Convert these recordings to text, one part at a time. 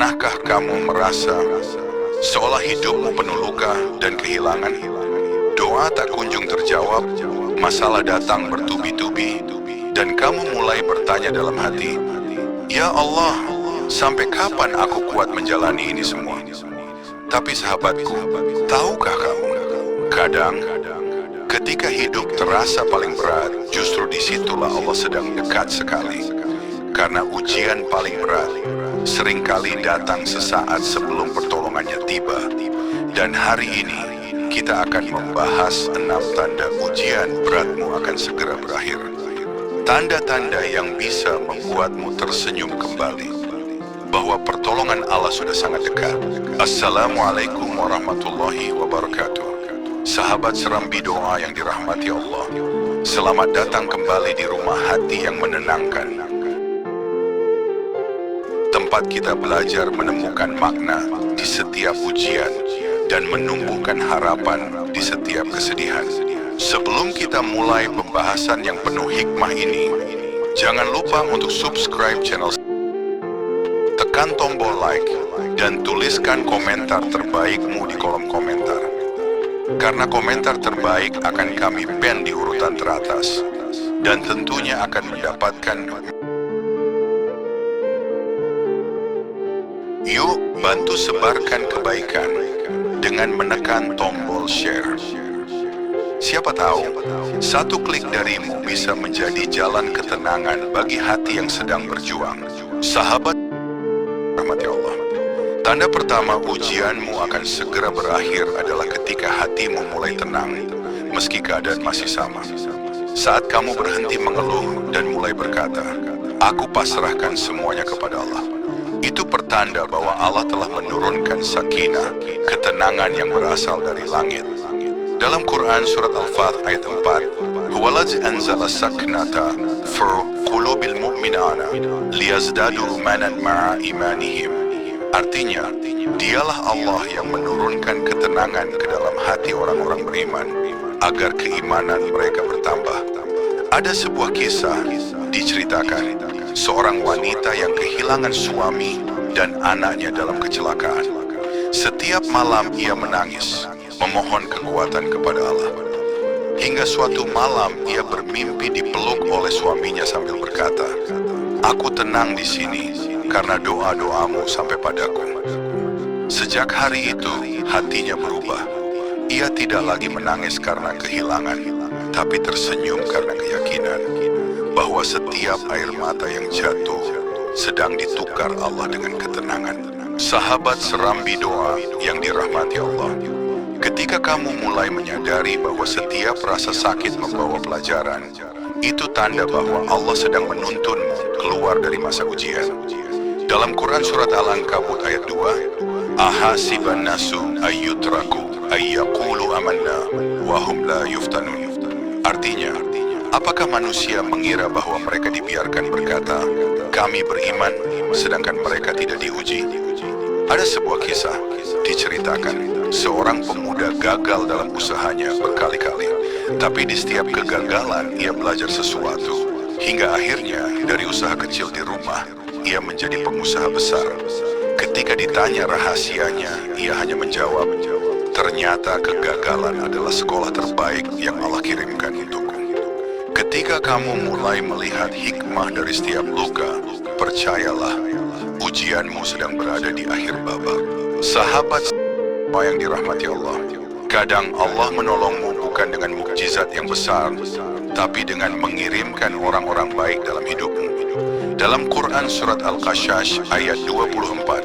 Pernahkah kamu merasa seolah hidupmu penuh luka dan kehilangan? Doa tak kunjung terjawab, masalah datang bertubi-tubi, dan kamu mulai bertanya dalam hati, "Ya Allah, sampai kapan aku kuat menjalani ini semua?" Tapi sahabatku, tahukah kamu? Kadang, ketika hidup terasa paling berat, justru disitulah Allah sedang dekat sekali. Karena ujian paling berat seringkali datang sesaat sebelum pertolongannya tiba. Dan hari ini kita akan membahas 6 tanda ujian beratmu akan segera berakhir. Tanda-tanda yang bisa membuatmu tersenyum kembali, bahwa pertolongan Allah sudah sangat dekat. Assalamualaikum warahmatullahi wabarakatuh. Sahabat Serambi Doa yang dirahmati Allah, selamat datang kembali di rumah hati yang menenangkan. Tempat kita belajar menemukan makna di setiap ujian dan menumbuhkan harapan di setiap kesedihan. Sebelum kita mulai pembahasan yang penuh hikmah ini, jangan lupa untuk subscribe channel, tekan tombol like, dan tuliskan komentar terbaikmu di kolom komentar. Karena komentar terbaik akan kami pen di urutan teratas, dan tentunya akan mendapatkan. Yuk, bantu sebarkan kebaikan dengan menekan tombol share. Siapa tahu, satu klik darimu bisa menjadi jalan ketenangan bagi hati yang sedang berjuang. Sahabat rahmati Allah, tanda pertama ujianmu akan segera berakhir adalah ketika hatimu mulai tenang, meski keadaan masih sama. Saat kamu berhenti mengeluh dan mulai berkata, "Aku pasrahkan semuanya kepada Allah." Itu pertanda bahwa Allah telah menurunkan sakinah, ketenangan yang berasal dari langit. Dalam Quran surat Al-Fath ayat 4, "Huwaladzi anzala saknata fi qulubil mu'minina liyazdadu imanan ma'a imanihim." Artinya, dialah Allah yang menurunkan ketenangan ke dalam hati orang-orang beriman agar keimanan mereka bertambah. Ada sebuah kisah diceritakan seorang wanita yang kehilangan suami dan anaknya dalam kecelakaan. Setiap malam ia menangis, memohon kekuatan kepada Allah. Hingga suatu malam ia bermimpi dipeluk oleh suaminya sambil berkata, "Aku tenang di sini karena doa-doamu sampai padaku." Sejak hari itu hatinya berubah. Ia tidak lagi menangis karena kehilangan, tapi tersenyum karena keyakinan bahwa setiap air mata yang jatuh sedang ditukar Allah dengan ketenangan. Sahabat Serambi Doa yang dirahmati Allah, ketika kamu mulai menyadari bahwa setiap rasa sakit membawa pelajaran, itu tanda bahwa Allah sedang menuntunmu keluar dari masa ujian. Dalam Quran surat Al-Ankabut ayat 2, "Ahasiban nasu ayyutraku ayyaqulu amanna wa hum la yuftanun." Artinya, apakah manusia mengira bahwa mereka dibiarkan berkata, "Kami beriman," sedangkan mereka tidak diuji? Ada sebuah kisah diceritakan, seorang pemuda gagal dalam usahanya berkali-kali, tapi di setiap kegagalan ia belajar sesuatu, hingga akhirnya dari usaha kecil di rumah, ia menjadi pengusaha besar. Ketika ditanya rahasianya, ia hanya menjawab, "Ternyata kegagalan adalah sekolah terbaik yang Allah kirimkan untukku." Ketika kamu mulai melihat hikmah dari setiap luka, percayalah, ujianmu sedang berada di akhir babak. Sahabat yang dirahmati Allah, kadang Allah menolongmu bukan dengan mukjizat yang besar, tapi dengan mengirimkan orang-orang baik dalam hidupmu. Dalam Quran surat Al-Qashash ayat 24,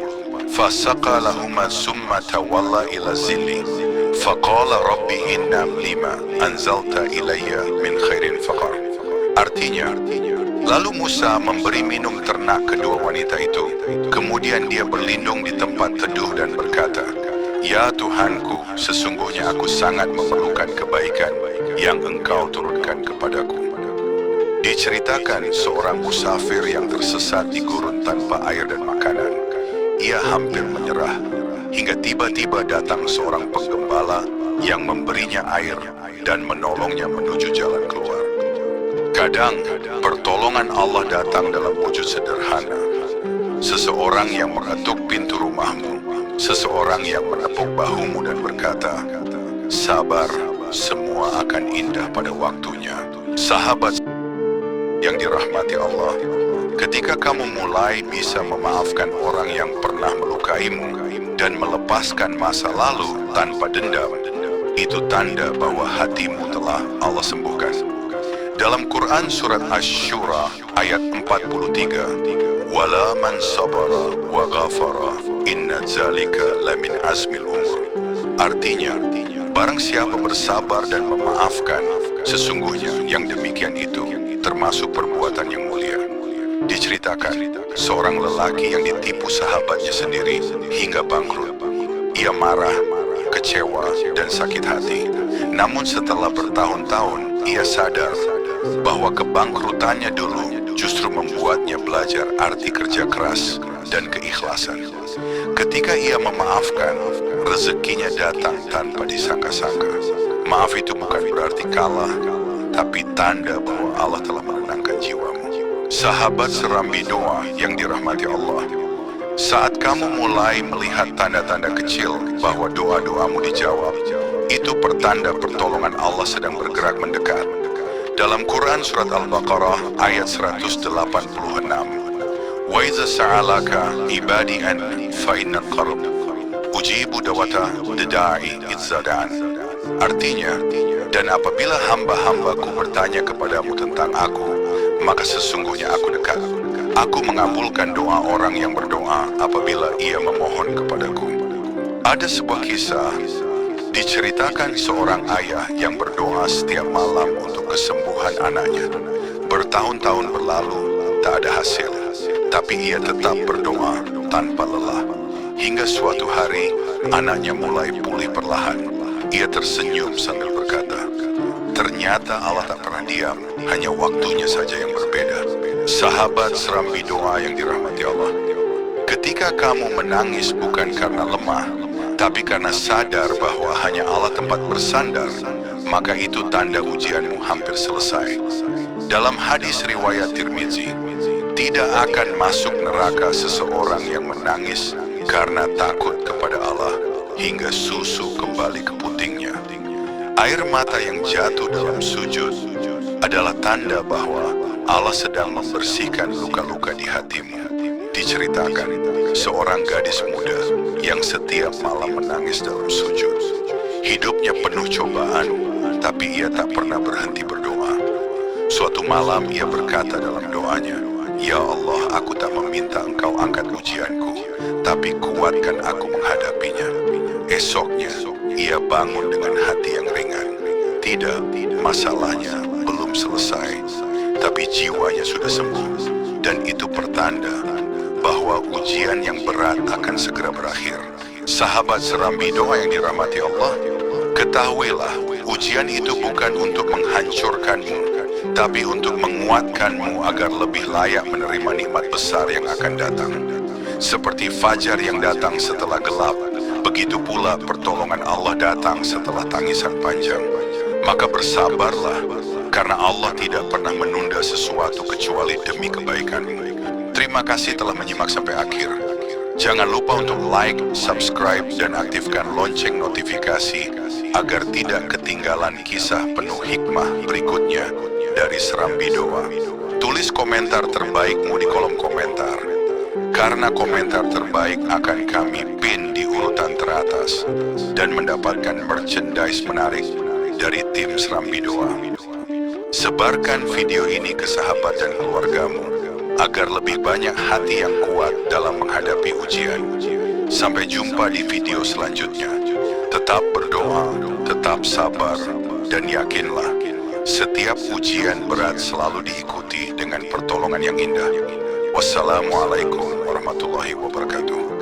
"Fasaqa lahuma summa tawalla ila zilli faqala rabbi inna lima anzalta ilayya min khairin faqar." Artinya, lalu Musa memberi minum ternak kedua wanita itu. Kemudian dia berlindung di tempat teduh dan berkata, "Ya Tuhanku, sesungguhnya aku sangat memerlukan kebaikan yang Engkau turunkan kepadaku." Diceritakan seorang musafir yang tersesat di gurun tanpa air dan makanan. Ia hampir menyerah, hingga tiba-tiba datang seorang penggembala yang memberinya air dan menolongnya menuju jalan keluar. Kadang, pertolongan Allah datang dalam wujud sederhana. seseorang yang mengetuk pintu rumahmu, seseorang yang menepuk bahumu dan berkata, sabar, semua akan indah pada waktunya. Sahabat yang dirahmati Allah, ketika kamu mulai bisa memaafkan orang yang pernah melukaimu dan melepaskan masa lalu tanpa dendam, itu tanda bahwa hatimu telah Allah sembuhkan. Dalam Quran surat Asy-Syura ayat 43, wala man sabara wa ghafara inna dzalika lamin azmil umur. Artinya, barang siapa bersabar dan memaafkan, sesungguhnya yang demikian itu termasuk perbuatan yang mulia. Diceritakan, seorang lelaki yang ditipu sahabatnya sendiri hingga bangkrut. Ia marah, kecewa, dan sakit hati. Namun setelah bertahun-tahun, ia sadar bahwa kebangkrutannya dulu justru membuatnya belajar arti kerja keras dan keikhlasan. Ketika ia memaafkan, rezekinya datang tanpa disangka-sangka. Maaf itu bukan berarti kalah, tapi tanda bahwa Allah telah menenangkan jiwamu. Sahabat serambi doa yang dirahmati Allah, saat kamu mulai melihat tanda-tanda kecil bahwa doa-doamu dijawab, itu pertanda pertolongan Allah sedang bergerak mendekat. Dalam Quran surat Al-Baqarah ayat 186, wa iza sa'alaka ibadi anni fa inna qarib ujibu dawata da'i idzadan. Artinya, dan apabila hamba-hambaku bertanya kepadamu tentang aku, maka sesungguhnya aku dekat. Aku mengabulkan doa orang yang berdoa apabila ia memohon kepadaku. Ada sebuah kisah, diceritakan seorang ayah yang berdoa setiap malam untuk kesembuhan anaknya. Bertahun-tahun berlalu, tak ada hasil, tapi ia tetap berdoa tanpa lelah. Hingga suatu hari, anaknya mulai pulih perlahan. Ia tersenyum sambil berkata, ternyata Allah tak pernah diam, hanya waktunya saja yang berbeda. Sahabat serambi doa yang dirahmati Allah, ketika kamu menangis bukan karena lemah, tapi karena sadar bahwa hanya Allah tempat bersandar, maka itu tanda ujianmu hampir selesai. Dalam hadis riwayat Tirmizi, tidak akan masuk neraka seseorang yang menangis karena takut kepada Allah hingga susu kembali ke putingnya. Air mata yang jatuh dalam sujud adalah tanda bahwa Allah sedang membersihkan luka-luka di hatimu. Diceritakan, seorang gadis muda yang setiap malam menangis dalam sujud. Hidupnya penuh cobaan, tapi ia tak pernah berhenti berdoa. Suatu malam ia berkata dalam doanya, ya Allah, aku tak meminta Engkau angkat ujianku, tapi kuatkan aku menghadapinya. Esoknya, ia bangun dengan hati yang ringan. Tidak, masalahnya belum selesai, tapi jiwanya sudah sembuh. Dan itu pertanda bahwa ujian yang berat akan segera berakhir. Sahabat serambi doa yang dirahmati Allah, ketahuilah, ujian itu bukan untuk menghancurkanmu, tapi untuk menguatkanmu agar lebih layak menerima nikmat besar yang akan datang. Seperti fajar yang datang setelah gelap, begitu pula pertolongan Allah datang setelah tangisan panjang. Maka bersabarlah, karena Allah tidak pernah menunda sesuatu kecuali demi kebaikanmu. Terima kasih telah menyimak sampai akhir. Jangan lupa untuk like, subscribe, dan aktifkan lonceng notifikasi agar tidak ketinggalan kisah penuh hikmah berikutnya dari Serambi Doa. Tulis komentar terbaikmu di kolom komentar, karena komentar terbaik akan kami pin di urutan teratas dan mendapatkan merchandise menarik dari tim Serambi Doa. Sebarkan video ini ke sahabat dan keluargamu agar lebih banyak hati yang kuat dalam menghadapi ujian. Sampai jumpa di video selanjutnya. Tetap berdoa, tetap sabar, dan yakinlah, setiap ujian berat selalu diikuti dengan pertolongan yang indah. Wassalamualaikum warahmatullahi wabarakatuh.